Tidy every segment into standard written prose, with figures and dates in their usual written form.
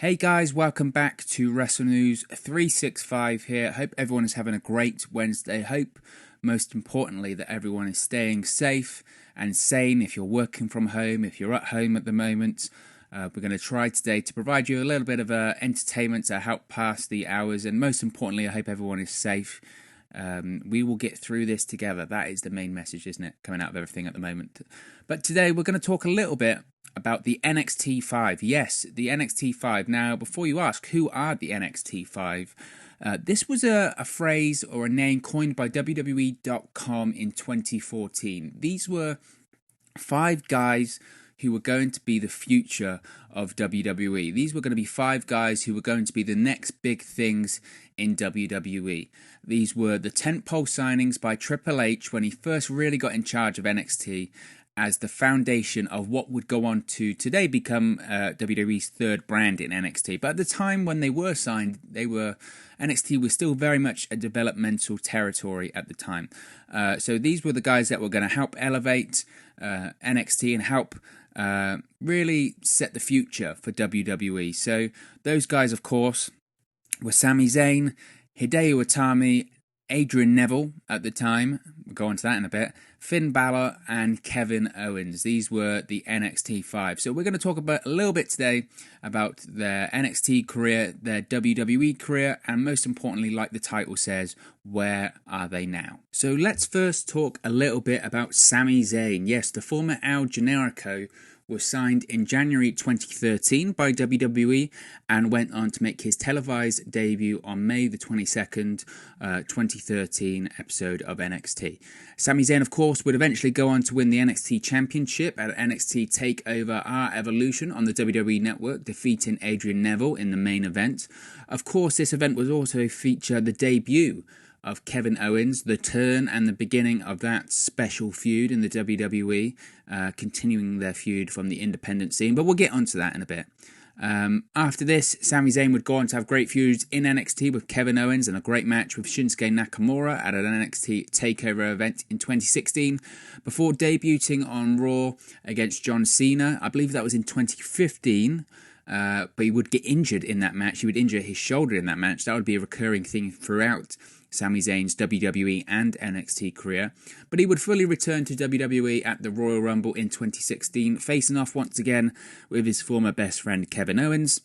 Hey guys, welcome back to Wrestle News 365 here. Hope everyone is having a great Wednesday. Hope, most importantly, that everyone is staying safe and sane if you're working from home, if you're at home at the moment. We're going to try today to provide you a little bit of entertainment to help pass the hours, and most importantly, I hope everyone is safe. We will get through this together. That is the main message, isn't it? Coming out of everything at the moment. But today we're going to talk a little bit about the NXT 5. Yes, the NXT 5. Now, before you ask, who are the NXT 5? This was a phrase or a name coined by WWE.com in 2014. These were 5 guys who were going to be the future of WWE. These were going to be 5 guys who were going to be the next big things in WWE. These were the tentpole signings by Triple H when he first really got in charge of NXT as the foundation of what would go on to today become WWE's third brand in NXT. But at the time when they were signed, NXT was still very much a developmental territory at the time. So these were the guys that were going to help elevate NXT and help really set the future for WWE. So those guys, of course, were Sami Zayn, Hideo Itami, Adrian Neville at the time, we'll go on to that in a bit, Finn Balor and Kevin Owens. These were the NXT 5. So we're going to talk about a little bit today about their NXT career, their WWE career, and most importantly, like the title says, where are they now? So let's first talk a little bit about Sami Zayn. Yes, the former El Generico was signed in January 2013 by WWE and went on to make his televised debut on May the 22nd, 2013 episode of NXT. Sami Zayn, of course, would eventually go on to win the NXT Championship at NXT TakeOver Our Evolution on the WWE Network, defeating Adrian Neville in the main event. Of course, this event would also feature the debut of Kevin Owens, the turn and the beginning of that special feud in the WWE, continuing their feud from the independent scene, but we'll get onto that in a bit. After this, Sami Zayn would go on to have great feuds in NXT with Kevin Owens and a great match with Shinsuke Nakamura at an NXT TakeOver event in 2016, before debuting on Raw against John Cena. I believe that was in 2015. But he would get injured in that match. He would injure his shoulder in that match. That would be a recurring thing throughout Sami Zayn's WWE and NXT career. But he would fully return to WWE at the Royal Rumble in 2016, facing off once again with his former best friend Kevin Owens.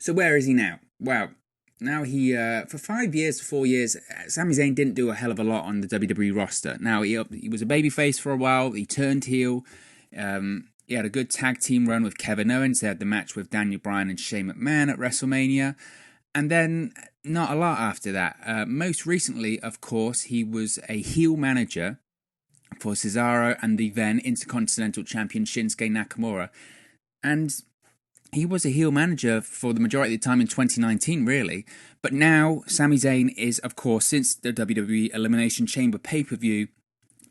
So where is he now? Well, now he, for 4 years, Sami Zayn didn't do a hell of a lot on the WWE roster. Now, he was a babyface for a while. He turned heel. He had a good tag team run with Kevin Owens. They had the match with Daniel Bryan and Shane McMahon at WrestleMania. And then not a lot after that. Most recently, of course, he was a heel manager for Cesaro and the then Intercontinental Champion Shinsuke Nakamura. And he was a heel manager for the majority of the time in 2019, really. But now, Sami Zayn is, of course, since the WWE Elimination Chamber pay-per-view,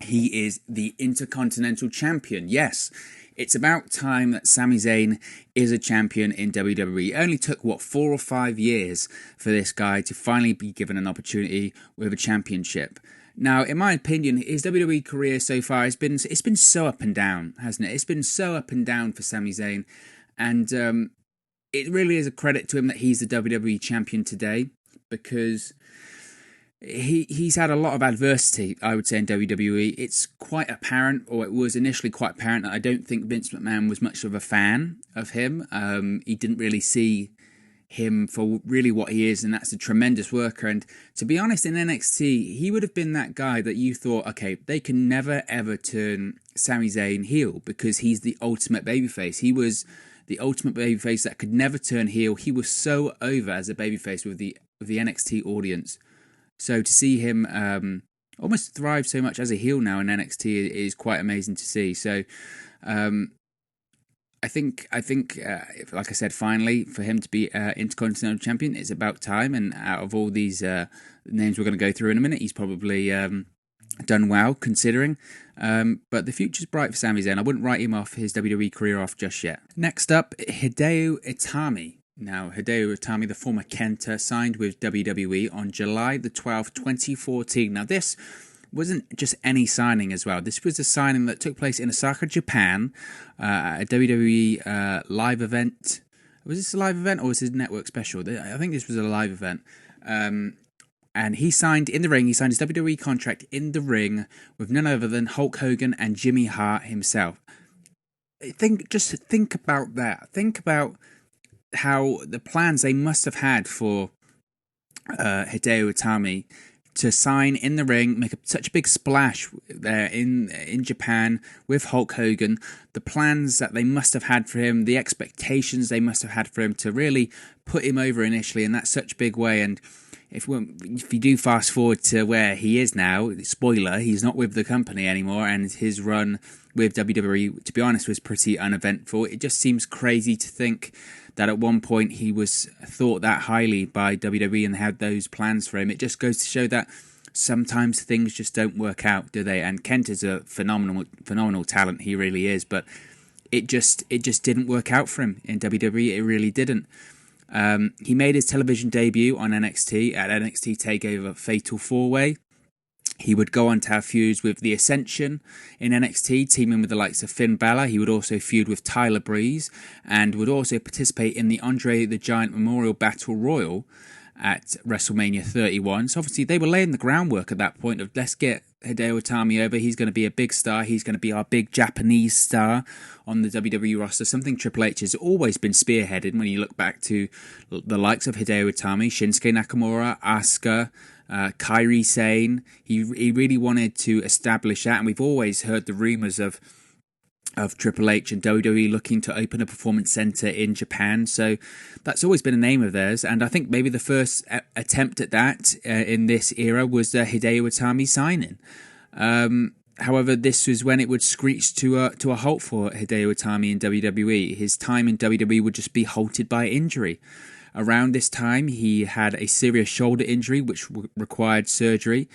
he is the Intercontinental Champion. Yes, it's about time that Sami Zayn is a champion in WWE. It only took, 4 or 5 years for this guy to finally be given an opportunity with a championship. Now, in my opinion, his WWE career so far it's been so up and down, hasn't it? It's been so up and down for Sami Zayn, and it really is a credit to him that he's the WWE champion today, because he's had a lot of adversity, I would say, in WWE. It's quite apparent, or it was initially quite apparent, that I don't think Vince McMahon was much of a fan of him. He didn't really see him for really what he is, and that's a tremendous worker. And to be honest, in NXT, he would have been that guy that you thought, okay, they can never ever turn Sami Zayn heel because he's the ultimate babyface. He was the ultimate babyface that could never turn heel. He was so over as a babyface with the NXT audience. So to see him almost thrive so much as a heel now in NXT is quite amazing to see. So I think, like I said, finally for him to be Intercontinental Champion, it's about time. And out of all these names we're going to go through in a minute, he's probably done well considering. But the future's bright for Sami Zayn. I wouldn't write him off, his WWE career off just yet. Next up, Hideo Itami. Now, Hideo Itami, the former Kenta, signed with WWE on July the 12th, 2014. Now, this wasn't just any signing as well. This was a signing that took place in Osaka, Japan, at a WWE live event Was this a live event or was this a network special? I think this was a live event. And he signed in the ring. He signed his WWE contract in the ring with none other than Hulk Hogan and Jimmy Hart himself. Just think about that. Think about how the plans they must have had for Hideo Itami to sign in the ring, make such a big splash there in Japan with Hulk Hogan, the plans that they must have had for him, the expectations they must have had for him to really put him over initially in that such big way. And if you do fast forward to where he is now, spoiler, he's not with the company anymore, and his run with WWE, to be honest, was pretty uneventful. It just seems crazy to think that at one point he was thought that highly by WWE and had those plans for him. It just goes to show that sometimes things just don't work out, do they? And Kent is a phenomenal talent, he really is, but it just didn't work out for him in WWE. It really didn't. He made his television debut on NXT at NXT TakeOver Fatal 4-Way. He would go on to have feuds with The Ascension in NXT, teaming with the likes of Finn Balor. He would also feud with Tyler Breeze and would also participate in the Andre the Giant Memorial Battle Royal at WrestleMania 31. So obviously they were laying the groundwork at that point of let's get Hideo Itami over. He's going to be a big star. He's going to be our big Japanese star on the WWE roster. Something Triple H has always been spearheaded when you look back to the likes of Hideo Itami, Shinsuke Nakamura, Asuka, Kairi Sane. He really wanted to establish that, and we've always heard the rumours of Triple H and WWE looking to open a performance center in Japan. So that's always been a name of theirs. And I think maybe the first attempt at that in this era was the Hideo Itami signing. However, this was when it would screech to a halt for Hideo Itami in WWE. His time in WWE would just be halted by injury. Around this time, he had a serious shoulder injury, which required surgery.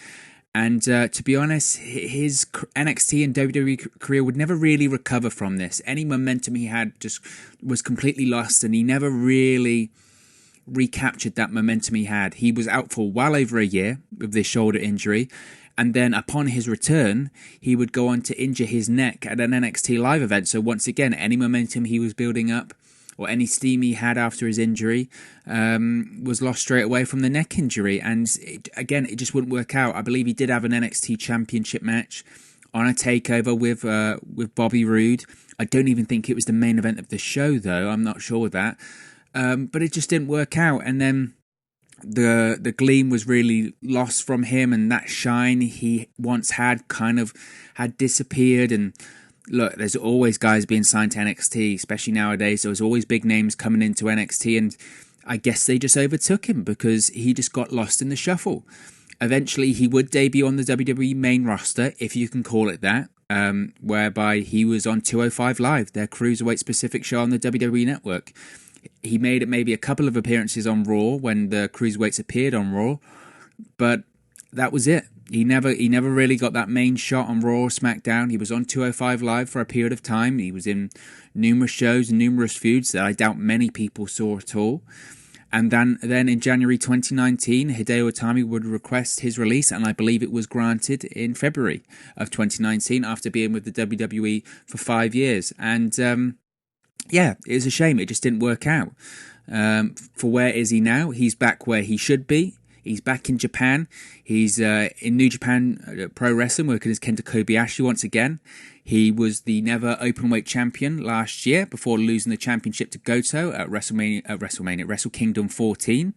And to be honest, his NXT and WWE career would never really recover from this. Any momentum he had just was completely lost, and he never really recaptured that momentum he had. He was out for well over a year with this shoulder injury. And then upon his return, he would go on to injure his neck at an NXT live event. So once again, any momentum he was building up or any steam he had after his injury was lost straight away from the neck injury. And it just wouldn't work out. I believe he did have an NXT championship match on a takeover with Bobby Roode. I don't even think it was the main event of the show, though. I'm not sure with that. But it just didn't work out. And then the gleam was really lost from him, and that shine he once had kind of had disappeared. And look, there's always guys being signed to NXT, especially nowadays. There's always big names coming into NXT, and I guess they just overtook him because he just got lost in the shuffle. Eventually, he would debut on the WWE main roster, if you can call it that, whereby he was on 205 Live, their cruiserweight-specific show on the WWE Network. He made maybe a couple of appearances on Raw when the cruiserweights appeared on Raw, but that was it. He never really got that main shot on Raw or SmackDown. He was on 205 Live for a period of time. He was in numerous shows and numerous feuds that I doubt many people saw at all. And then in January 2019, Hideo Itami would request his release, and I believe it was granted in February of 2019 after being with the WWE for 5 years. And it was a shame. It just didn't work out. For where is he now? He's back where he should be. He's back in Japan. He's in New Japan Pro Wrestling, working as Kenta Kobayashi once again. He was the Never Openweight champion last year before losing the championship to Goto at Wrestle Kingdom 14.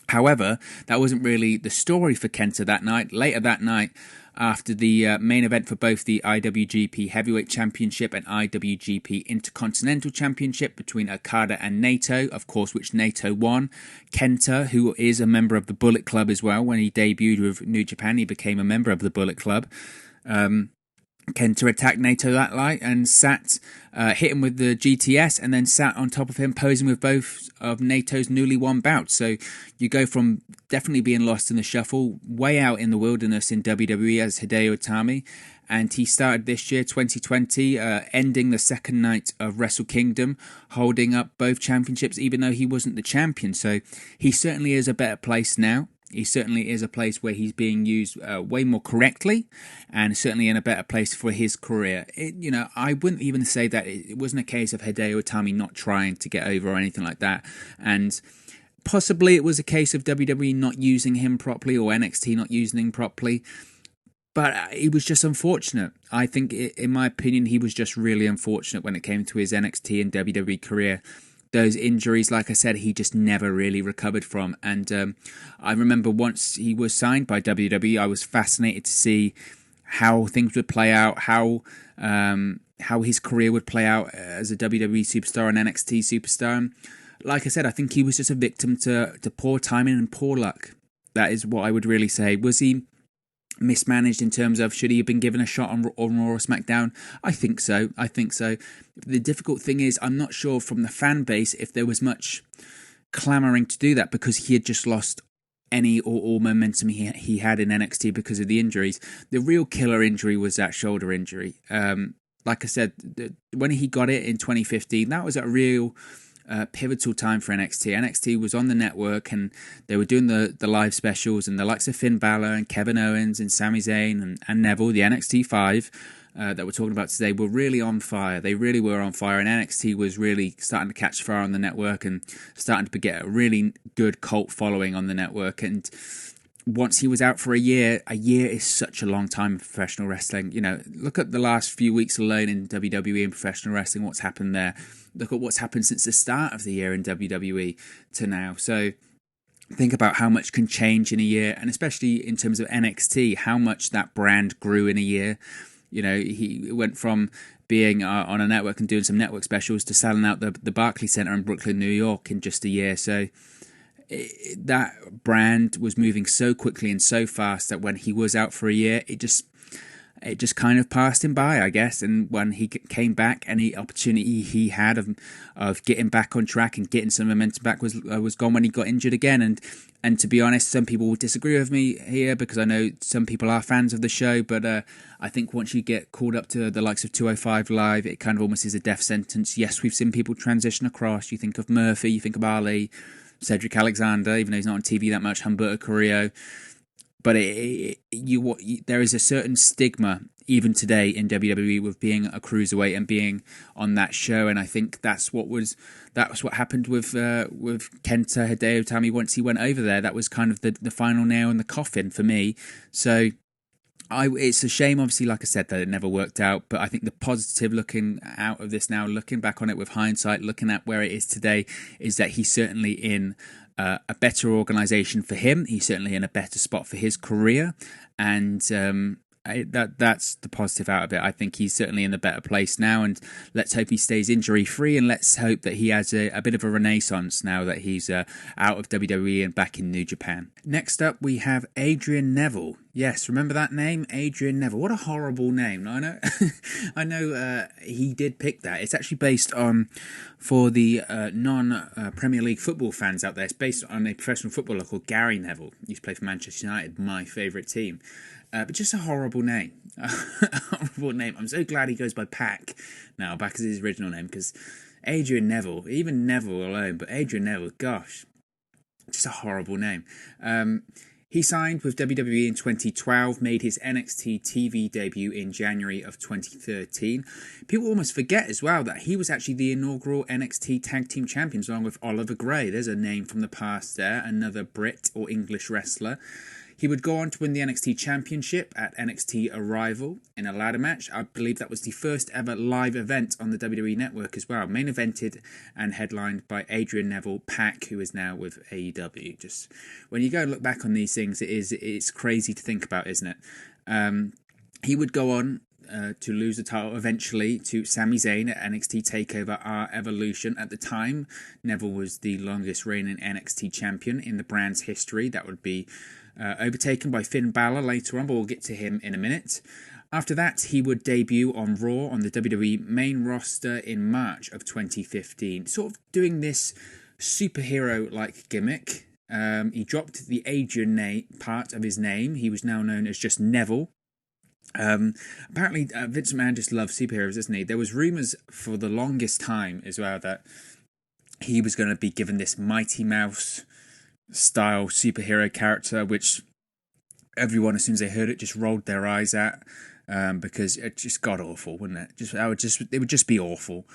However, that wasn't really the story for Kenta that night. Later that night, after the main event for both the IWGP Heavyweight Championship and IWGP Intercontinental Championship between Okada and Naito, of course, which Naito won. Kenta, who is a member of the Bullet Club as well, when he debuted with New Japan, he became a member of the Bullet Club. Kenta attacked Naito that night and hit him with the GTS, and then sat on top of him, posing with both of Nato's newly won bouts. So you go from definitely being lost in the shuffle, way out in the wilderness in WWE as Hideo Itami, and he started this year, 2020, ending the second night of Wrestle Kingdom, holding up both championships, even though he wasn't the champion. So he certainly is a better place now. He certainly is a place where he's being used way more correctly, and certainly in a better place for his career. I wouldn't even say that it wasn't a case of Hideo Itami not trying to get over or anything like that, and possibly it was a case of WWE not using him properly or NXT not using him properly. But it was just unfortunate. I think, in my opinion, he was just really unfortunate when it came to his NXT and WWE career. Those injuries, like I said, he just never really recovered from. And I remember once he was signed by WWE, I was fascinated to see how things would play out, how his career would play out as a WWE superstar and NXT superstar. And like I said, I think he was just a victim to poor timing and poor luck. That is what I would really say. Was he mismanaged in terms of should he have been given a shot on Raw or SmackDown? I think so. The difficult thing is I'm not sure from the fan base if there was much clamouring to do that, because he had just lost any or all momentum he had in NXT because of the injuries. The real killer injury was that shoulder injury. Like I said, when he got it in 2015, that was a real pivotal time for NXT. NXT was on the network and they were doing the live specials, and the likes of Finn Balor and Kevin Owens and Sami Zayn and Neville, the NXT 5 that we're talking about today, were really on fire. They really were on fire, and NXT was really starting to catch fire on the network and starting to get a really good cult following on the network. And once he was out for a year is such a long time in professional wrestling. Look at the last few weeks alone in WWE and professional wrestling, what's happened there. Look at what's happened since the start of the year in WWE to now. So think about how much can change in a year, and especially in terms of NXT, how much that brand grew in a year. He went from being on a network and doing some network specials to selling out the Barclays Center in Brooklyn, New York in just a year. So that brand was moving so quickly and so fast that when he was out for a year, it just kind of passed him by, I guess. And when he came back, any opportunity he had of getting back on track and getting some momentum back was gone when he got injured again. And to be honest, some people will disagree with me here, because I know some people are fans of the show, but I think once you get called up to the likes of 205 Live, it kind of almost is a death sentence. Yes, we've seen people transition across. You think of Murphy, you think of Ali, Cedric Alexander, even though he's not on TV that much, Humberto Carrillo. But there is a certain stigma even today in WWE with being a cruiserweight and being on that show, and I think that's what happened with Kenta Hideo Itami once he went over there. That was kind of the final nail in the coffin for me. So it's a shame, obviously, like I said, that it never worked out. But I think the positive looking out of this now, looking back on it with hindsight, looking at where it is today, is that he's certainly in a better organisation for him. He's certainly in a better spot for his career, and that's the positive out of it. I think he's certainly in a better place now, and let's hope he stays injury free, and let's hope that he has a bit of a renaissance now that he's out of WWE and back in New Japan. Next up, we have Adrian Neville. Yes, remember that name? Adrian Neville. What a horrible name. I know I know he did pick that. It's actually based on, for the non-Premier League football fans out there, it's based on a professional footballer called Gary Neville. He used to play for Manchester United, my favourite team. But just a horrible name. A horrible name. I'm so glad he goes by Pac now. Pac is his original name, because Adrian Neville, even Neville alone, but Adrian Neville, gosh, just a horrible name. He signed with WWE in 2012, made his NXT TV debut in January of 2013. People almost forget as well that he was actually the inaugural NXT Tag Team Champions along with Oliver Gray. There's a name from the past there, another Brit or English wrestler. He would go on to win the NXT Championship at NXT Arrival in a ladder match. I believe that was the first ever live event on the WWE Network as well. Main evented and headlined by Adrian Neville, Pac, who is now with AEW. Just when you go and look back on these things, it's crazy to think about, isn't it? He would go on to lose the title eventually to Sami Zayn at NXT TakeOver R Evolution. At the time, Neville was the longest reigning NXT champion in the brand's history. That would be overtaken by Finn Balor later on, but we'll get to him in a minute. After that, he would debut on Raw on the WWE main roster in March of 2015, sort of doing this superhero-like gimmick. He dropped the Adrian part of his name. He was now known as just Neville. Apparently, Vince McMahon just loves superheroes, doesn't he? There was rumours for the longest time as well that he was going to be given this Mighty Mouse style superhero character, which everyone, as soon as they heard it, just rolled their eyes at, because it just got awful, wouldn't it? It would just be awful.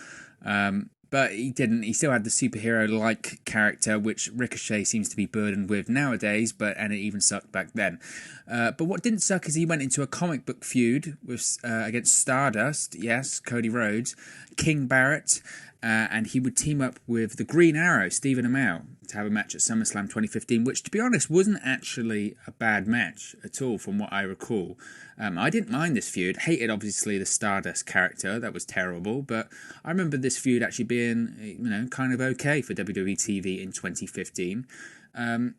But he didn't. He still had the superhero-like character, which Ricochet seems to be burdened with nowadays, and it even sucked back then. But what didn't suck is he went into a comic book feud with against Stardust, yes, Cody Rhodes, King Barrett, and he would team up with the Green Arrow, Stephen Amell, to have a match at SummerSlam 2015, which, to be honest, wasn't actually a bad match at all, from what I recall. I didn't mind this feud. Hated, obviously, the Stardust character. That was terrible. But I remember this feud actually being, kind of okay for WWE TV in 2015.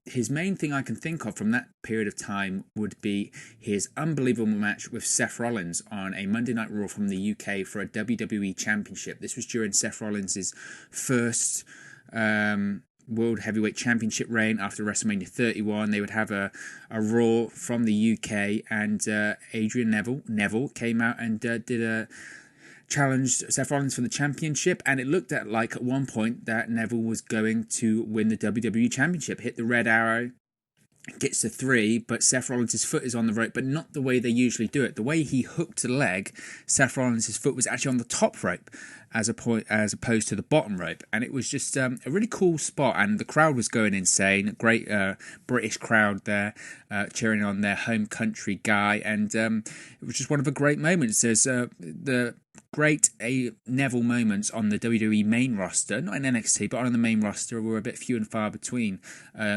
His main thing I can think of from that period of time would be his unbelievable match with Seth Rollins on a Monday Night Raw from the UK for a WWE Championship. This was during Seth Rollins' first World Heavyweight Championship reign after WrestleMania 31. They would have a Raw from the UK, and Adrian Neville came out and did a challenged Seth Rollins for the championship, and it looked at one point that Neville was going to win the WWE Championship. Hit the red arrow, gets to 3, but Seth Rollins' foot is on the rope, but not the way they usually do it. The way he hooked the leg, Seth Rollins' foot was actually on the top rope as opposed to the bottom rope, and it was just a really cool spot, and the crowd was going insane. Great British crowd there cheering on their home country guy, and it was just one of the great moments. There's the great Neville moments on the WWE main roster, not in NXT, but on the main roster, were a bit few and far between.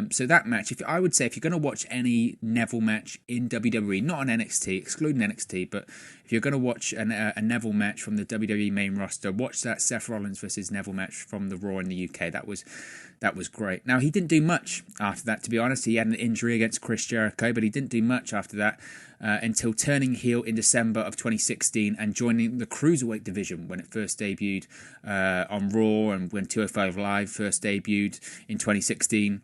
So that match, I would say, if you're going to watch any Neville match in WWE, not on NXT, excluding NXT, but if you're going to watch a Neville match from the WWE main roster, watch that Seth Rollins versus Neville match from the Raw in the UK. That was great. Now, he didn't do much after that, to be honest. He had an injury against Chris Jericho, but he didn't do much after that until turning heel in December of 2016 and joining the Cruiserweight division when it first debuted on Raw, and when 205 Live first debuted in 2016.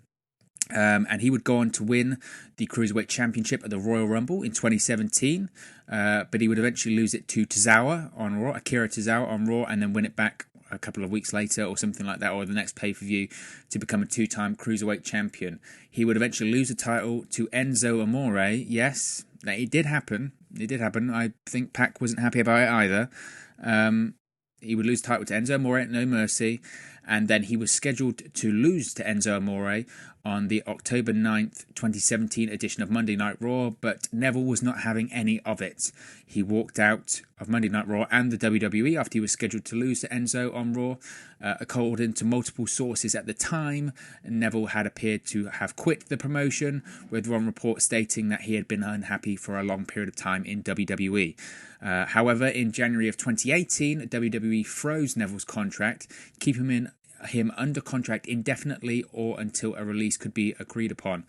And he would go on to win the Cruiserweight Championship at the Royal Rumble in 2017, but he would eventually lose it to Akira Tozawa on Raw, and then win it back a couple of weeks later or something like that, or the next pay-per-view, to become a 2-time Cruiserweight champion. He would eventually lose the title to Enzo Amore. Yes, it did happen. I think Pac wasn't happy about it either. He would lose the title to Enzo Amore at No Mercy, and then he was scheduled to lose to Enzo Amore on the October 9th, 2017 edition of Monday Night Raw, but Neville was not having any of it. He walked out of Monday Night Raw and the WWE after he was scheduled to lose to Enzo on Raw. According to multiple sources at the time, Neville had appeared to have quit the promotion, with one report stating that he had been unhappy for a long period of time in WWE. However, in January of 2018, WWE froze Neville's contract, keeping him under contract indefinitely or until a release could be agreed upon.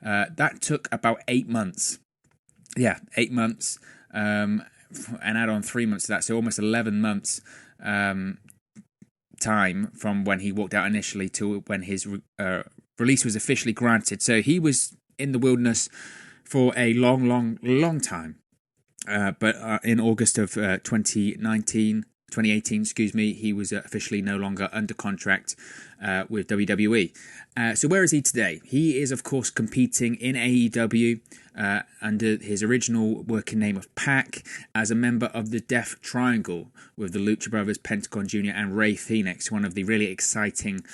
That took about 8 months. Yeah, 8 months, and add on 3 months to that, so almost 11 months time from when he walked out initially to when his release was officially granted. So he was in the wilderness for a long time. But in August of 2018, he was officially no longer under contract with WWE. So where is he today? He is, of course, competing in AEW under his original working name of Pac as a member of the Death Triangle with the Lucha Brothers, Pentagon Jr. and Rey Fenix, one of the really exciting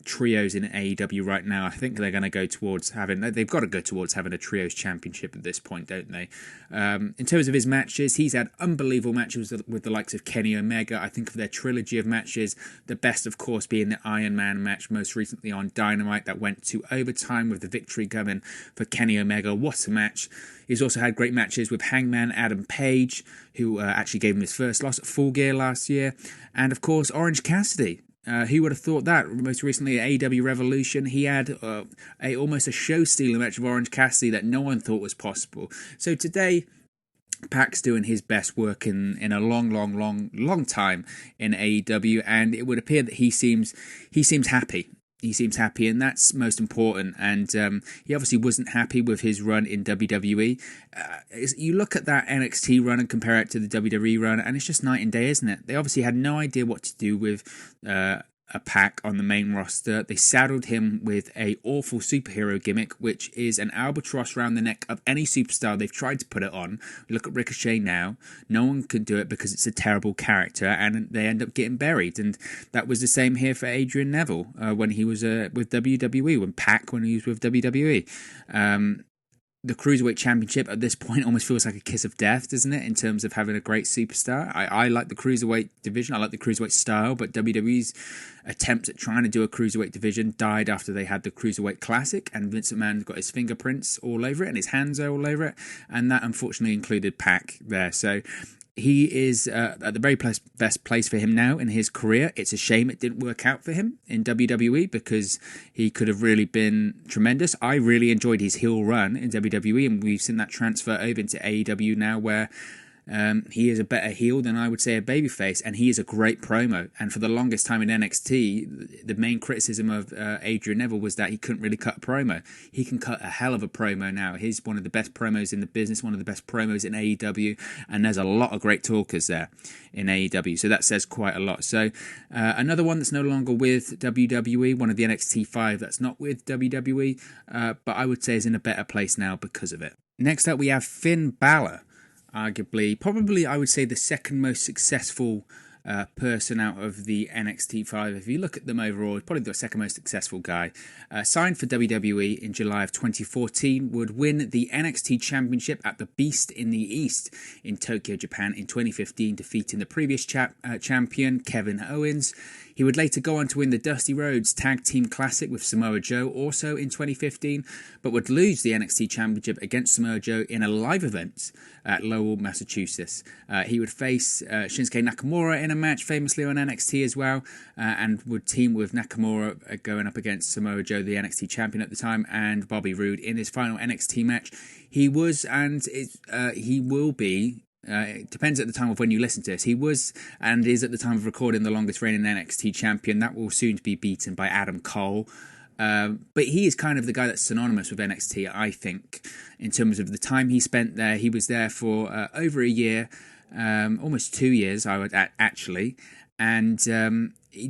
trios in AEW right now. I think they're going to go towards they've got to go towards having a trios championship at this point, don't they? In terms of his matches, he's had unbelievable matches with the likes of Kenny Omega. I think of their trilogy of matches, the best, of course, being the Iron Man match most recently on Dynamite that went to overtime with the victory coming for Kenny Omega. What a match. He's also had great matches with Hangman Adam Page, who actually gave him his first loss at Full Gear last year, and of course Orange Cassidy. Who would have thought that? Most recently at AEW Revolution, he had almost a show-stealing match with Orange Cassidy that no one thought was possible. So today, Pac's doing his best work in a long time in AEW, and it would appear that he seems happy. He seems happy, and that's most important. And he obviously wasn't happy with his run in WWE. You look at that NXT run and compare it to the WWE run, and it's just night and day, isn't it? They obviously had no idea what to do with a Pac on the main roster. They saddled him with a awful superhero gimmick, which is an albatross around the neck of any superstar they've tried to put it on. Look at Ricochet now. No one could do it because it's a terrible character, and they end up getting buried. And that was the same here for Adrian Neville when he was with WWE, when he was with WWE. The Cruiserweight Championship at this point almost feels like a kiss of death, doesn't it, in terms of having a great superstar? I like the Cruiserweight division. I like the Cruiserweight style, but WWE's attempt at trying to do a Cruiserweight division died after they had the Cruiserweight Classic, and Vince McMahon got his fingerprints all over it and his hands all over it, and that unfortunately included Pac there. So he is at the very best place for him now in his career. It's a shame it didn't work out for him in WWE because he could have really been tremendous. I really enjoyed his heel run in WWE, and we've seen that transfer over into AEW now where he is a better heel than I would say a babyface, and he is a great promo. And for the longest time in NXT, the main criticism of Adrian Neville was that he couldn't really cut a promo. He can cut a hell of a promo now. He's one of the best promos in the business, one of the best promos in AEW, and there's a lot of great talkers there in AEW, so that says quite a lot. So another one that's no longer with WWE, one of the NXT 5 that's not with WWE, but I would say is in a better place now because of it. Next up, we have Finn Balor. Arguably, probably I would say the second most successful person out of the NXT 5. If you look at them overall, probably the second most successful guy. Signed for WWE in July of 2014, would win the NXT Championship at the Beast in the East in Tokyo, Japan in 2015, defeating the previous champion, Kevin Owens. He would later go on to win the Dusty Rhodes Tag Team Classic with Samoa Joe, also in 2015, but would lose the NXT Championship against Samoa Joe in a live event at Lowell, Massachusetts. He would face Shinsuke Nakamura in a match, famously on NXT as well, and would team with Nakamura going up against Samoa Joe, the NXT Champion at the time, and Bobby Roode in his final NXT match. He was, and he will be, it depends at the time of when you listen to this. He was and is at the time of recording the longest reigning NXT champion. That will soon be beaten by Adam Cole. But he is kind of the guy that's synonymous with NXT, I think, in terms of the time he spent there. He was there for over a year, almost 2 years, I would actually. And he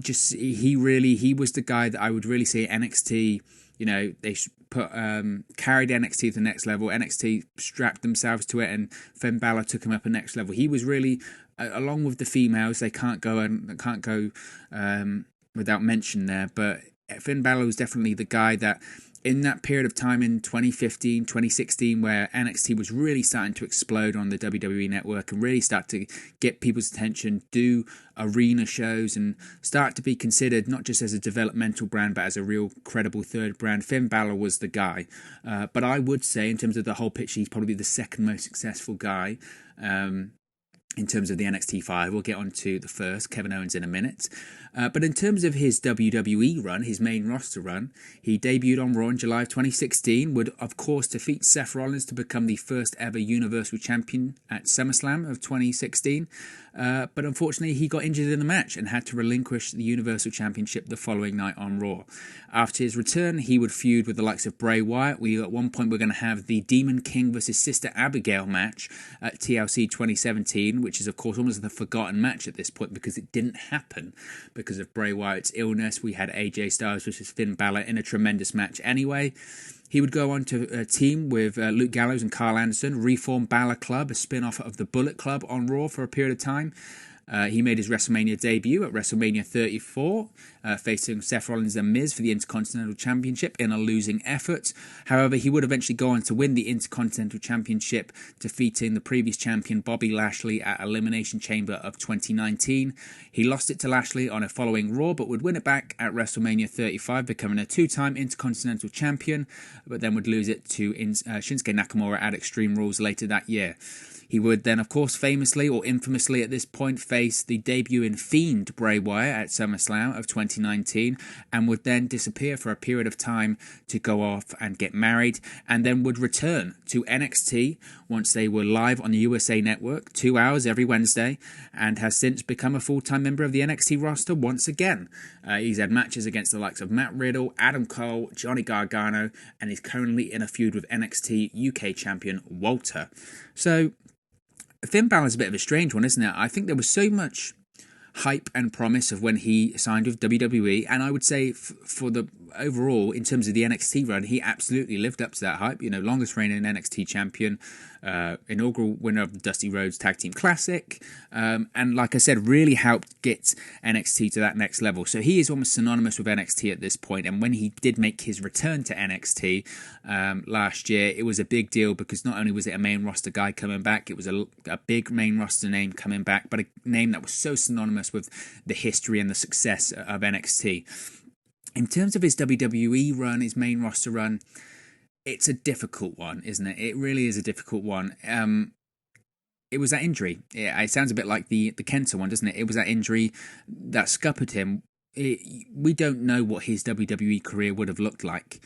was the guy that I would really say NXT, you know, they carried NXT to the next level. NXT strapped themselves to it, and Finn Balor took him up a next level. He was really, along with the females, they can't go without mention there. But Finn Balor was definitely the guy that, in that period of time in 2015, 2016, where NXT was really starting to explode on the WWE network and really start to get people's attention, do arena shows and start to be considered not just as a developmental brand, but as a real credible third brand, Finn Balor was the guy. But I would say, in terms of the whole picture, he's probably the second most successful guy in terms of the NXT 5. We'll get on to the first, Kevin Owens, in a minute. But in terms of his WWE run, his main roster run, he debuted on Raw in July of 2016, would of course defeat Seth Rollins to become the first ever Universal Champion at SummerSlam of 2016. But unfortunately, he got injured in the match and had to relinquish the Universal Championship the following night on Raw. After his return, he would feud with the likes of Bray Wyatt. At one point, we're going to have the Demon King versus Sister Abigail match at TLC 2017, which is, of course, almost the forgotten match at this point because it didn't happen because of Bray Wyatt's illness. We had AJ Styles versus Finn Balor in a tremendous match anyway. He would go on to team with Luke Gallows and Carl Anderson, reform Balor Club, a spin-off of the Bullet Club on Raw for a period of time. He made his WrestleMania debut at WrestleMania 34, facing Seth Rollins and Miz for the Intercontinental Championship in a losing effort. However, he would eventually go on to win the Intercontinental Championship, defeating the previous champion Bobby Lashley at Elimination Chamber of 2019. He lost it to Lashley on a following Raw, but would win it back at WrestleMania 35, becoming a two-time Intercontinental Champion, but then would lose it to Shinsuke Nakamura at Extreme Rules later that year. He would then, of course, famously or infamously at this point, face the debuting Fiend Bray Wyatt at SummerSlam of 2019 and would then disappear for a period of time to go off and get married, and then would return to NXT once they were live on the USA Network, 2 hours every Wednesday, and has since become a full-time member of the NXT roster once again. He's had matches against the likes of Matt Riddle, Adam Cole, Johnny Gargano, and is currently in a feud with NXT UK champion Walter. So Finn Balor's a bit of a strange one, isn't it? I think there was so much hype and promise of when he signed with WWE, and I would say for the overall, in terms of the NXT run, he absolutely lived up to that hype. Longest reigning NXT champion, inaugural winner of the Dusty Rhodes Tag Team Classic, and like I said, really helped get NXT to that next level. So he is almost synonymous with NXT at this point. And when he did make his return to NXT last year, it was a big deal because not only was it a main roster guy coming back, it was a big main roster name coming back, but a name that was so synonymous with the history and the success of NXT. In terms of his WWE run, his main roster run, it's a difficult one, isn't it? It really is a difficult one. It was that injury. It sounds a bit like the Kenta one, doesn't it? It was that injury that scuppered him. We don't know what his WWE career would have looked like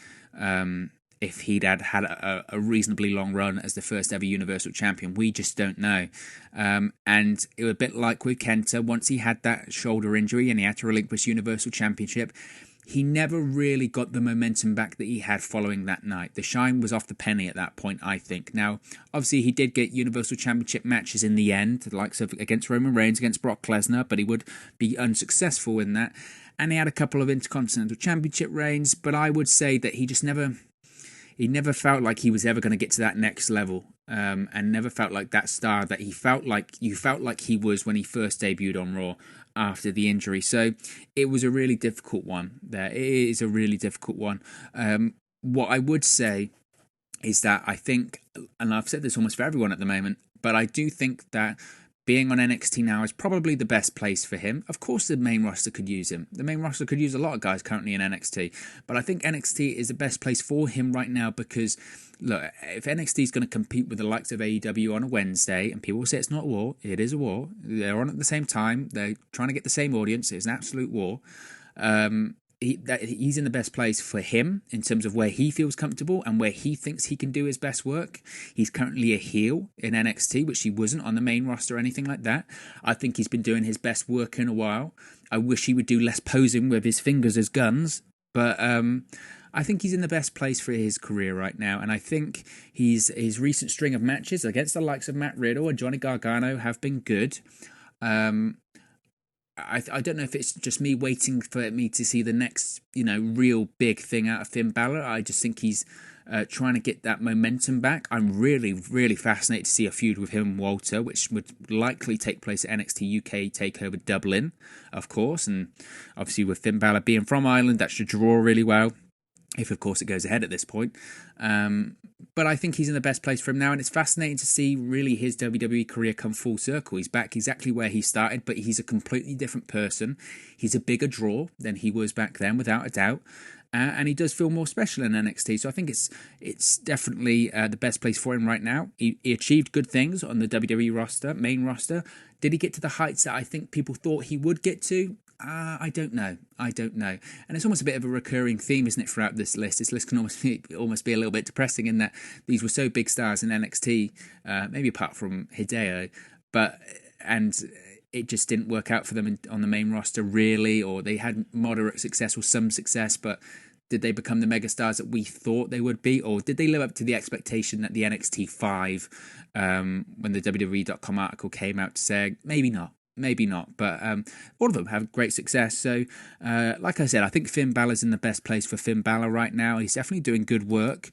if he'd had a reasonably long run as the first ever Universal Champion. We just don't know. And it was a bit like with Kenta. Once he had that shoulder injury and he had to relinquish Universal Championship, he never really got the momentum back that he had following that night. The shine was off the penny at that point, I think. Now, obviously, he did get Universal Championship matches in the end, the likes of against Roman Reigns, against Brock Lesnar, but he would be unsuccessful in that. And he had a couple of Intercontinental Championship reigns, but I would say that he never felt like he was ever going to get to that next level, and never felt like that star that you felt like he was when he first debuted on Raw after the injury. So it was a really difficult one there. It is a really difficult one. What I would say is that I think, and I've said this almost for everyone at the moment, but I do think that being on NXT now is probably the best place for him. Of course, the main roster could use him. The main roster could use a lot of guys currently in NXT. But I think NXT is the best place for him right now because, look, if NXT is going to compete with the likes of AEW on a Wednesday, and people will say it's not a war, it is a war. They're on at the same time. They're trying to get the same audience. It's an absolute war. He's in the best place for him in terms of where he feels comfortable and where he thinks he can do his best work. He's currently a heel in NXT, which he wasn't on the main roster or anything like that. I think he's been doing his best work in a while. I wish he would do less posing with his fingers as guns, but I think he's in the best place for his career right now, and I think his recent string of matches against the likes of Matt Riddle and Johnny Gargano have been good. I don't know if it's just me waiting for me to see the next, real big thing out of Finn Balor. I just think he's trying to get that momentum back. I'm really, really fascinated to see a feud with him and Walter, which would likely take place at NXT UK TakeOver Dublin, of course. And obviously with Finn Balor being from Ireland, that should draw really well, if of course it goes ahead at this point. But I think he's in the best place for him now, and it's fascinating to see really his WWE career come full circle. He's back exactly where he started, but he's a completely different person. He's a bigger draw than he was back then, without a doubt. And he does feel more special in NXT, so I think it's definitely the best place for him right now. He achieved good things on the WWE roster, main roster. Did he get to the heights that I think people thought he would get to? I don't know. And it's almost a bit of a recurring theme, isn't it, throughout this list? This list can almost be a little bit depressing in that these were so big stars in NXT, maybe apart from Hideo, and it just didn't work out for them on the main roster, really, or they had moderate success or some success, but did they become the megastars that we thought they would be, or did they live up to the expectation that the NXT 5, when the WWE.com article came out to say, maybe not, but all of them have great success. So, like I said, I think Finn Balor's in the best place for Finn Balor right now. He's definitely doing good work.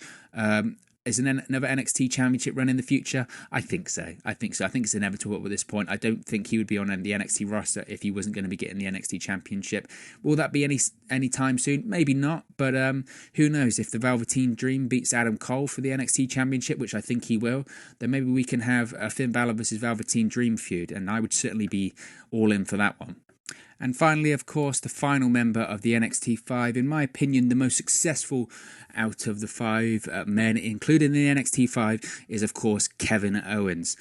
Is another NXT Championship run in the future? I think so. I think it's inevitable at this point. I don't think he would be on the NXT roster if he wasn't going to be getting the NXT Championship. Will that be any time soon? Maybe not, but who knows? If the Velveteen Dream beats Adam Cole for the NXT Championship, which I think he will, then maybe we can have a Finn Balor versus Velveteen Dream feud, and I would certainly be all in for that one. And finally, of course, the final member of the NXT 5, in my opinion, the most successful out of the 5 men included in the NXT 5 is, of course, Kevin Owens.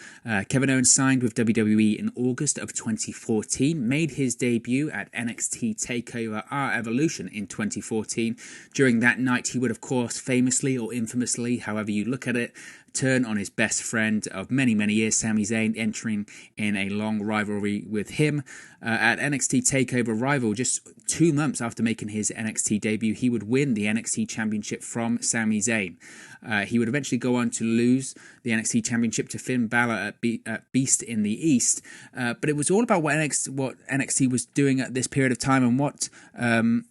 Kevin Owens signed with WWE in August of 2014, made his debut at NXT TakeOver Our Evolution in 2014. During that night, he would, of course, famously or infamously, however you look at it, turn on his best friend of many, many years, Sami Zayn, entering in a long rivalry with him. At NXT TakeOver rival. Just 2 months after making his NXT debut, he would win the NXT Championship from Sami Zayn. He would eventually go on to lose the NXT Championship to Finn Balor at Beast in the East. But it was all about what NXT was doing at this period of time and what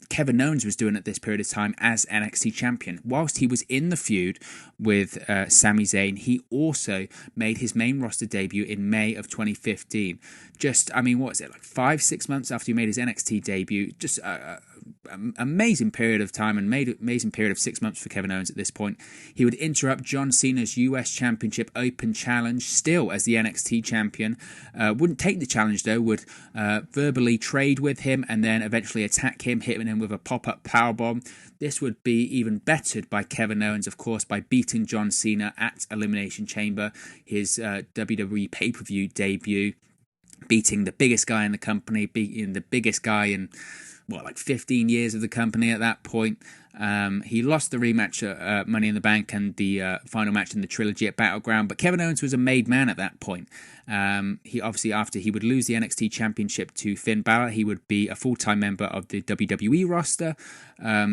Kevin Owens was doing at this period of time as NXT Champion. Whilst he was in the feud with Sami Zayn, he also made his main roster debut in May of 2015. Just, I mean, what was it, like 5-6 months after he made his NXT debut? Just amazing period of time and amazing period of 6 months for Kevin Owens at this point. He would interrupt John Cena's US Championship Open Challenge, still as the NXT champion. Wouldn't take the challenge though, would verbally trade with him and then eventually attack him, hitting him with a pop-up powerbomb. This would be even bettered by Kevin Owens, of course, by beating John Cena at Elimination Chamber, his WWE pay-per-view debut, beating the biggest guy in the company, beating the biggest guy in 15 years of the company at that point. He lost the rematch at Money in the Bank and the final match in the trilogy at Battleground, but Kevin Owens was a made man at that point. He obviously, after he would lose the NXT Championship to Finn Balor, he would be a full-time member of the WWE roster.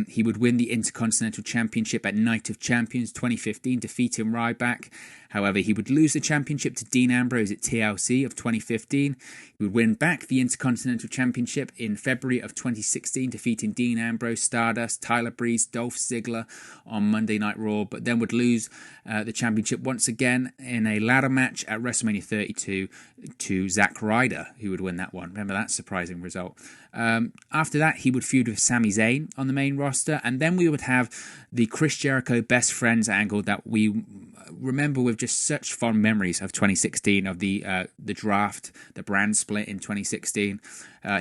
He would win the Intercontinental Championship at Night of Champions 2015, defeating Ryback. However, he would lose the championship to Dean Ambrose at TLC of 2015. He would win back the Intercontinental Championship in February of 2016, defeating Dean Ambrose, Stardust, Tyler Breeze, Dolph Ziggler on Monday Night Raw, but then would lose the championship once again in a ladder match at WrestleMania 32 to Zack Ryder, who would win that one. Remember that surprising result. After that, he would feud with Sami Zayn on the main roster, and then we would have the Chris Jericho best friends angle that we remember with just such fond memories of 2016, of the draft, the brand split in 2016.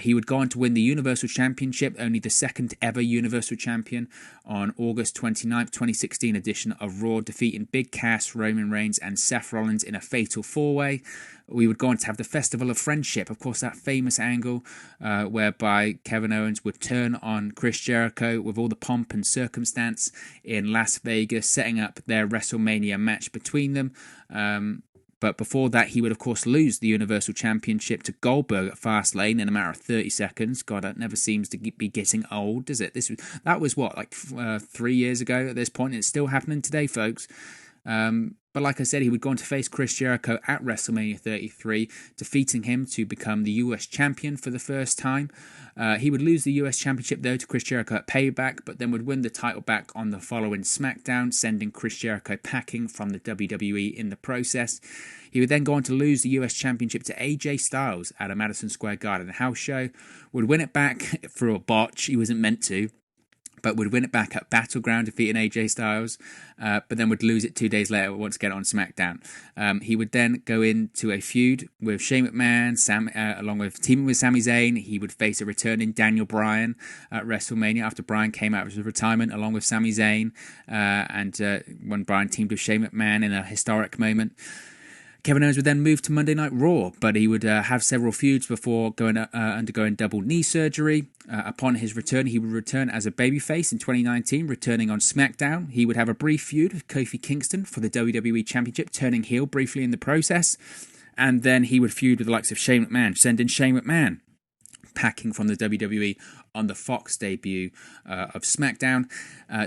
He would go on to win the Universal Championship, only the second ever Universal Champion, on August 29th, 2016 edition of Raw, defeating Big Cass, Roman Reigns and Seth Rollins in a fatal four-way. We would go on to have the Festival of Friendship, of course, that famous angle whereby Kevin Owens would turn on Chris Jericho with all the pomp and circumstance in Las Vegas, setting up their WrestleMania match between them. But before that, he would, of course, lose the Universal Championship to Goldberg at Fastlane in a matter of 30 seconds. God, that never seems to be getting old, does it? That was, 3 years ago at this point, and it's still happening today, folks. But like I said, he would go on to face Chris Jericho at WrestleMania 33, defeating him to become the US champion for the first time. He would lose the US Championship, though, to Chris Jericho at Payback, but then would win the title back on the following SmackDown, sending Chris Jericho packing from the WWE in the process. He would then go on to lose the US Championship to AJ Styles at a Madison Square Garden house show, would win it back through a botch. He wasn't meant to, but would win it back at Battleground, defeating AJ Styles, but then would lose it 2 days later once again on SmackDown. He would then go into a feud with Shane McMahon, along with teaming with Sami Zayn. He would face a returning Daniel Bryan at WrestleMania after Bryan came out of his retirement, along with Sami Zayn, and when Bryan teamed with Shane McMahon in a historic moment. Kevin Owens would then move to Monday Night Raw, but he would have several feuds before undergoing double knee surgery. Upon his return, he would return as a babyface in 2019, returning on SmackDown. He would have a brief feud with Kofi Kingston for the WWE Championship, turning heel briefly in the process. And then he would feud with the likes of Shane McMahon, sending Shane McMahon packing from the WWE on the Fox debut of SmackDown.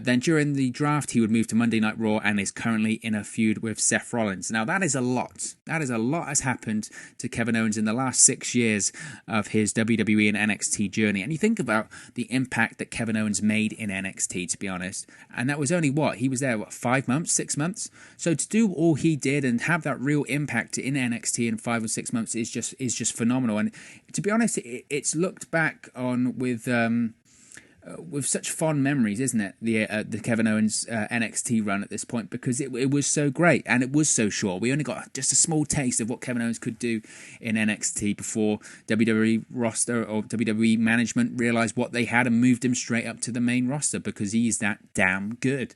Then during the draft, he would move to Monday Night Raw and is currently in a feud with Seth Rollins. Now, that is a lot. That is a lot has happened to Kevin Owens in the last 6 years of his WWE and NXT journey. And you think about the impact that Kevin Owens made in NXT, to be honest. And that was only he was there, 5 months, 6 months? So to do all he did and have that real impact in NXT in 5 or 6 months is just phenomenal. And to be honest, it's looked back on with such fond memories, isn't it? The Kevin Owens NXT run at this point, because it was so great and it was so short. We only got just a small taste of what Kevin Owens could do in NXT before WWE roster or WWE management realized what they had and moved him straight up to the main roster, because he's that damn good.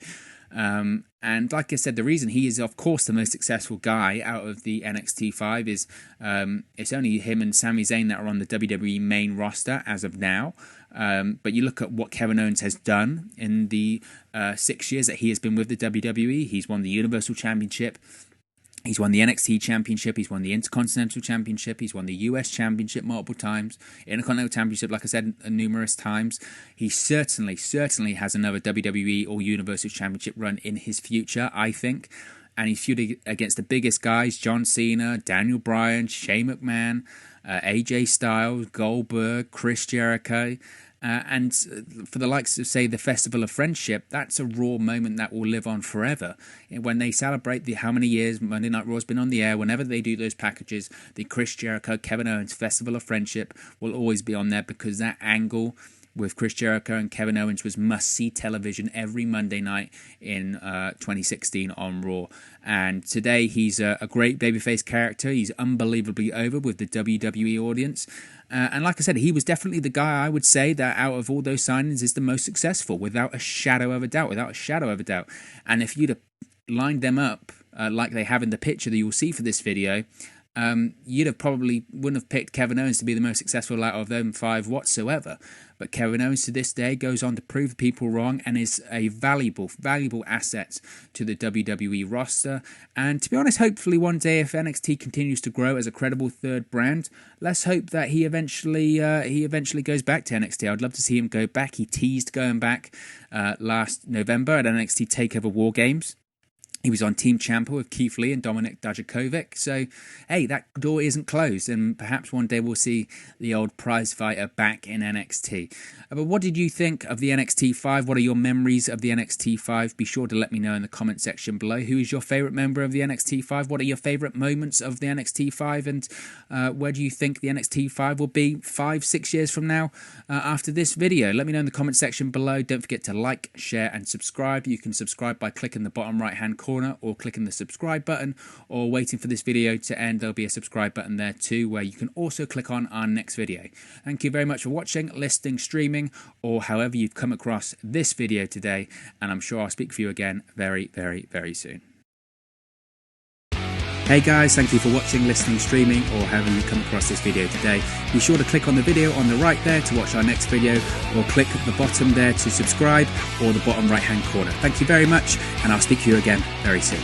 And like I said, the reason he is, of course, the most successful guy out of the NXT 5 is it's only him and Sami Zayn that are on the WWE main roster as of now. But you look at what Kevin Owens has done in the 6 years that he has been with the WWE. He's won the Universal Championship. He's won the NXT Championship, he's won the Intercontinental Championship, he's won the US Championship multiple times, Intercontinental Championship, like I said, numerous times. He certainly has another WWE or Universal Championship run in his future, I think. And he's feuded against the biggest guys, John Cena, Daniel Bryan, Shane McMahon, AJ Styles, Goldberg, Chris Jericho. And for the likes of, say, the Festival of Friendship, that's a Raw moment that will live on forever. When they celebrate how many years Monday Night Raw's been on the air, whenever they do those packages, the Chris Jericho, Kevin Owens Festival of Friendship will always be on there, because that angle with Chris Jericho and Kevin Owens was must-see television every Monday night in 2016 on Raw. And today he's a great babyface character. He's unbelievably over with the WWE audience. And like I said, he was definitely the guy I would say that out of all those signings is the most successful, without a shadow of a doubt, And if you'd have lined them up like they have in the picture that you'll see for this video, you'd have probably wouldn't have picked Kevin Owens to be the most successful out of them five whatsoever. But Kevin Owens to this day goes on to prove people wrong and is a valuable asset to the WWE roster. And to be honest, hopefully one day, if NXT continues to grow as a credible third brand, let's hope that he eventually goes back to NXT. I'd love to see him go back. He teased going back last November at NXT TakeOver War Games. He was on Team Ciampa with Keith Lee and Dominik Dijakovic. So, hey, that door isn't closed, and perhaps one day we'll see the old prize fighter back in NXT. But what did you think of the NXT 5? What are your memories of the NXT 5? Be sure to let me know in the comment section below. Who is your favourite member of the NXT 5? What are your favourite moments of the NXT 5? And where do you think the NXT 5 will be 5-6 years from now after this video? Let me know in the comment section below. Don't forget to like, share and subscribe. You can subscribe by clicking the bottom right hand corner, or clicking the subscribe button, or waiting for this video to end. There'll be a subscribe button there too, where you can also click on our next video. Thank you very much for watching, listening, streaming, or however you've come across this video today, and I'm sure I'll speak with you again very, very, very soon. Hey guys, thank you for watching, listening, streaming, or however you come across this video today. Be sure to click on the video on the right there to watch our next video, or click at the bottom there to subscribe, or the bottom right hand corner. Thank you very much, and I'll speak to you again very soon.